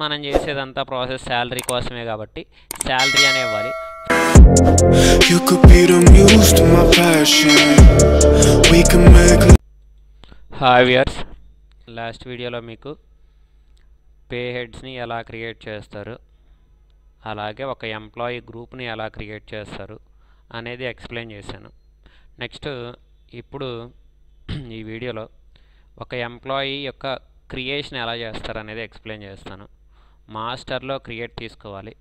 మనం చేసేదంతా process salary కోసమే కాబట్టి శాలరీ అనే ఇవ్వాలి. హాయ్ వ్యూయర్స్, లాస్ట్ వీడియోలో మీకు పే హెడ్స్ని ఎలా క్రియేట్ చేస్తారు, అలాగే ఒక ఎంప్లాయీ గ్రూప్ని ఎలా క్రియేట్ చేస్తారు అనేది ఎక్స్ప్లెయిన్ చేశాను. నెక్స్ట్ ఇప్పుడు ఈ వీడియోలో ఒక ఎంప్లాయీ యొక్క క్రియేషన్ ఎలా చేస్తారు అనేది ఎక్స్ప్లెయిన్ చేస్తాను. మాస్టర్లో క్రియేట్ తీసుకోవాలి.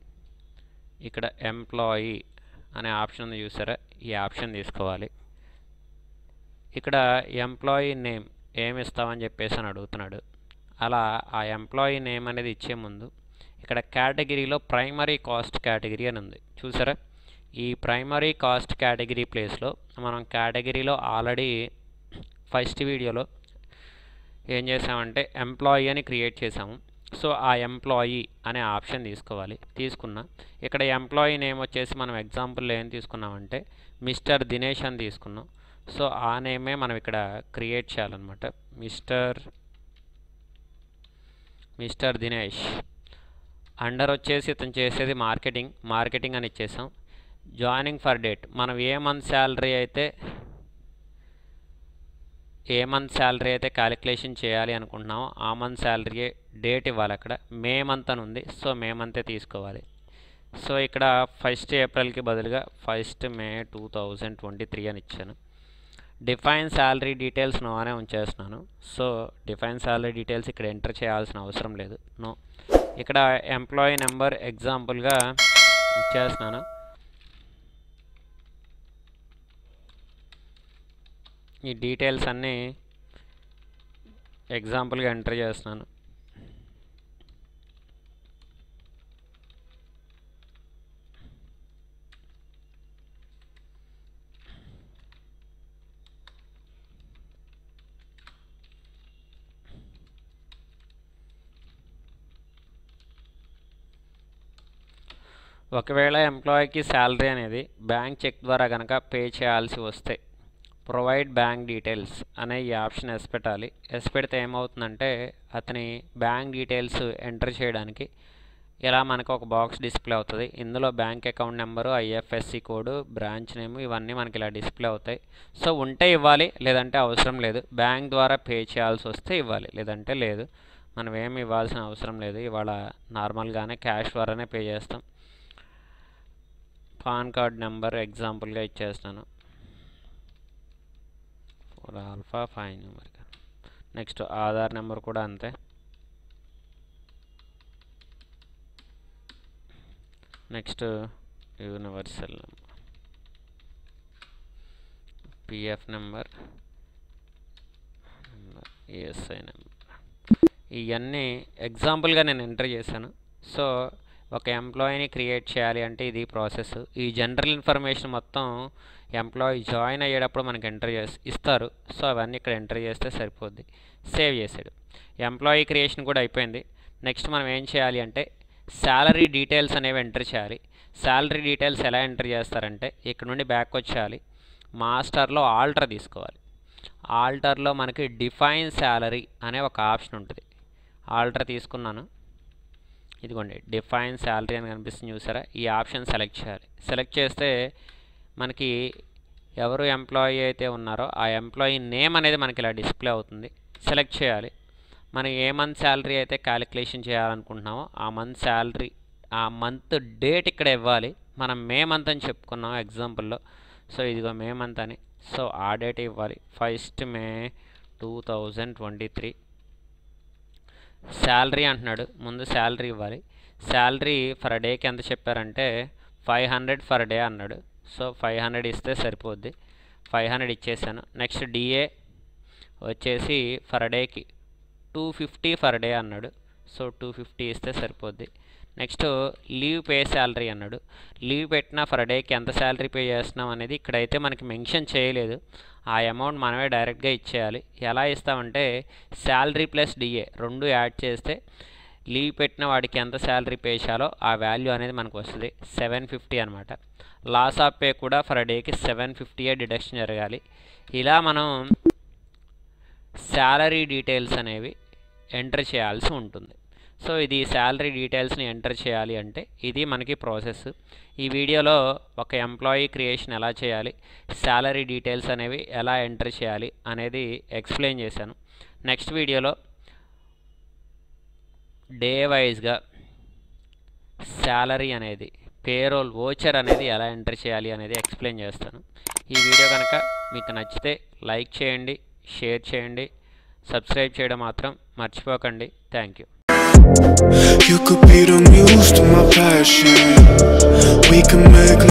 ఇక్కడ ఎంప్లాయీ అనే ఆప్షన్ ఉంది చూసారా, ఈ ఆప్షన్ తీసుకోవాలి. ఇక్కడ ఎంప్లాయీ నేమ్ ఏమి ఇస్తామని చెప్పేసి అని అడుగుతున్నాడు. అలా ఆ ఎంప్లాయీ నేమ్ అనేది ఇచ్చే ముందు ఇక్కడ కేటగిరీలో ప్రైమరీ కాస్ట్ కేటగిరీ అని ఉంది చూసారా. ఈ ప్రైమరీ కాస్ట్ కేటగిరీ ప్లేస్లో మనం కేటగిరీలో ఆల్రెడీ ఫస్ట్ వీడియోలో ఏం చేసామంటే ఎంప్లాయీ అని క్రియేట్ చేసాము. సో ఆ ఎంప్లాయీ అనే ఆప్షన్ తీసుకోవాలి. తీసుకున్నా ఇక్కడ ఎంప్లాయీ నేమ్ వచ్చేసి మనం ఎగ్జాంపుల్లో ఏం తీసుకున్నామంటే మిస్టర్ దినేష్ అని తీసుకున్నాం. సో ఆ నేమే మనం ఇక్కడ క్రియేట్ చేయాలన్నమాట. మిస్టర్ దినేష్. అండర్ వచ్చేసి ఇతను చేసేది మార్కెటింగ్ అని ఇచ్చేసాం. జాయినింగ్ ఫర్ డేట్ మనం ఏ మంత్ శాలరీ అయితే క్యాలిక్యులేషన్ చేయాలి అనుకుంటున్నామో ఆ మంత్ శాలరీ డేట్ ఇవ్వాలి. అక్కడ మే మంత్ అని ఉంది. సో మే మంతే తీసుకోవాలి. సో ఇక్కడ 1 ఏప్రిల్కి బదులుగా 1 మే 2023 అని ఇచ్చాను. డిఫైన్ శాలరీ డీటెయిల్స్ నో అనే ఉంచేస్తున్నాను. సో డిఫైన్ శాలరీ డీటెయిల్స్ ఇక్కడ ఎంటర్ చేయాల్సిన అవసరం లేదు, నో. ఇక్కడ ఎంప్లాయీ నెంబర్ ఎగ్జాంపుల్గా ఇచ్చేస్తున్నాను. ఈ డీటెయిల్స్ అన్నీ ఎగ్జాంపుల్గా ఎంటర్ చేస్తున్నాను. ఒకవేళ ఎంప్లాయీకి శాలరీ అనేది బ్యాంక్ చెక్ ద్వారా కనుక పే చేయాల్సి వస్తే ప్రొవైడ్ బ్యాంక్ డీటెయిల్స్ అనే ఈ ఆప్షన్ ఎస్ పెట్టాలి. ఎస్ పెడితే ఏమవుతుందంటే అతని బ్యాంక్ డీటెయిల్స్ ఎంటర్ చేయడానికి ఇలా మనకు ఒక బాక్స్ డిస్ప్లే అవుతుంది. ఇందులో bank account number, IFSC code, branch name ఇవన్నీ మనకి ఇలా డిస్ప్లే అవుతాయి. సో ఉంటే ఇవ్వాలి, లేదంటే అవసరం లేదు. బ్యాంక్ ద్వారా పే చేయాల్సి వస్తే ఇవ్వాలి, లేదంటే లేదు. మనం ఏమి ఇవ్వాల్సిన అవసరం లేదు. ఇవాళ నార్మల్గానే క్యాష్ ద్వారానే పే చేస్తాం. పాన్ కార్డ్ నెంబర్ ఎగ్జాంపుల్గా ఇచ్చేస్తాను. 4 alpha 5 number. Next Aadhaar number కూడా అంతే. Next universal number, PF number, ESI number, ఇవన్నీ ఎగ్జాంపుల్గా నేను ఎంటర్ చేశాను. సో ఒక ఎంప్లాయీని క్రియేట్ చేయాలి అంటే ఇది ప్రాసెస్. ఈ జనరల్ ఇన్ఫర్మేషన్ మొత్తం ఎంప్లాయీ జాయిన్ అయ్యేటప్పుడు మనకి ఎంటర్ ఇస్తారు. సో అవన్నీ ఇక్కడ ఎంటర్ చేస్తే సరిపోద్ది. సేవ్ చేసాడు. ఎంప్లాయీ క్రియేషన్ కూడా అయిపోయింది. నెక్స్ట్ మనం ఏం చేయాలి అంటే శాలరీ డీటెయిల్స్ అనేవి ఎంటర్ చేయాలి. శాలరీ డీటెయిల్స్ ఎలా ఎంటర్ చేస్తారంటే ఇక్కడ నుండి బ్యాక్ వచ్చేయాలి. మాస్టర్లో ఆల్టర్ తీసుకోవాలి. ఆల్టర్లో మనకి డిఫైన్ శాలరీ అనే ఒక ఆప్షన్ ఉంటుంది. ఆల్టర్ తీసుకున్నాను. ఇదిగోండి డిఫైన్ శాలరీ అని కనిపిస్తుంది చూసారా. ఈ ఆప్షన్ సెలెక్ట్ చేయాలి. సెలెక్ట్ చేస్తే మనకి ఎవరు ఎంప్లాయీ అయితే ఉన్నారో ఆ ఎంప్లాయీ నేమ్ అనేది మనకి ఇలా డిస్ప్లే అవుతుంది. సెలెక్ట్ చేయాలి. మనం ఏ మంత్ శాలరీ అయితే క్యాలిక్యులేషన్ చేయాలనుకుంటున్నామో ఆ మంత్ శాలరీ, ఆ మంత్ డేట్ ఇక్కడ ఇవ్వాలి. మనం మే మంత్ అని చెప్పుకున్నాం ఎగ్జాంపుల్లో. సో ఇదిగో మే మంత్ అని. సో ఆ డేట్ ఇవ్వాలి. 1 మే 2023. శాలరీ అంటున్నాడు, ముందు శాలరీ ఇవ్వాలి. శాలరీ ఫర్ డేకి ఎంత చెప్పారంటే 500 ఫర్ డే అన్నాడు. సో 500 ఇస్తే సరిపోద్ది. 500 ఇచ్చేసాను. నెక్స్ట్ డిఏ వచ్చేసి ఫర్ డేకి 250 ఫర్ డే అన్నాడు. సో 250 ఇస్తే సరిపోద్ది. నెక్స్ట్ లీవ్ పే శాలరీ అన్నాడు. లీవ్ పెట్టినా ఫర్ డేకి ఎంత శాలరీ పే చేస్తున్నాం అనేది ఇక్కడైతే మనకి మెన్షన్ చేయలేదు. ఆ అమౌంట్ మనమే డైరెక్ట్గా ఇచ్చేయాలి. ఎలా ఇస్తామంటే శాలరీ ప్లస్ డిఏ 2 యాడ్ చేస్తే లీవ్ పెట్టిన వాడికి ఎంత శాలరీ పే చేయాలో ఆ వాల్యూ అనేది మనకు వస్తుంది. 750 అనమాట. లాస్ ఆఫ్ పే కూడా ఫర్ డేకి 750 డిడక్షన్ జరగాలి. ఇలా మనం శాలరీ డీటెయిల్స్ అనేవి ఎంటర్ చేయాల్సి ఉంటుంది. సో ఇది శాలరీ డీటెయిల్స్ని ఎంటర్ చేయాలి అంటే ఇది మనకి ప్రాసెస్. ఈ వీడియోలో ఒక ఎంప్లాయీ క్రియేషన్ ఎలా చేయాలి, శాలరీ డీటెయిల్స్ అనేవి ఎలా ఎంటర్ చేయాలి అనేది ఎక్స్ప్లెయిన్ చేశాను. నెక్స్ట్ వీడియోలో డే వైజ్గా శాలరీ అనేది, పేరోల్ వోచర్ అనేది ఎలా ఎంటర్ చేయాలి అనేది ఎక్స్ప్లెయిన్ చేస్తాను. ఈ వీడియో కనుక మీకు నచ్చితే లైక్ చేయండి, షేర్ చేయండి, సబ్స్క్రైబ్ చేయడం మాత్రం మర్చిపోకండి. Thank you. You could be the muse to my passion. We can make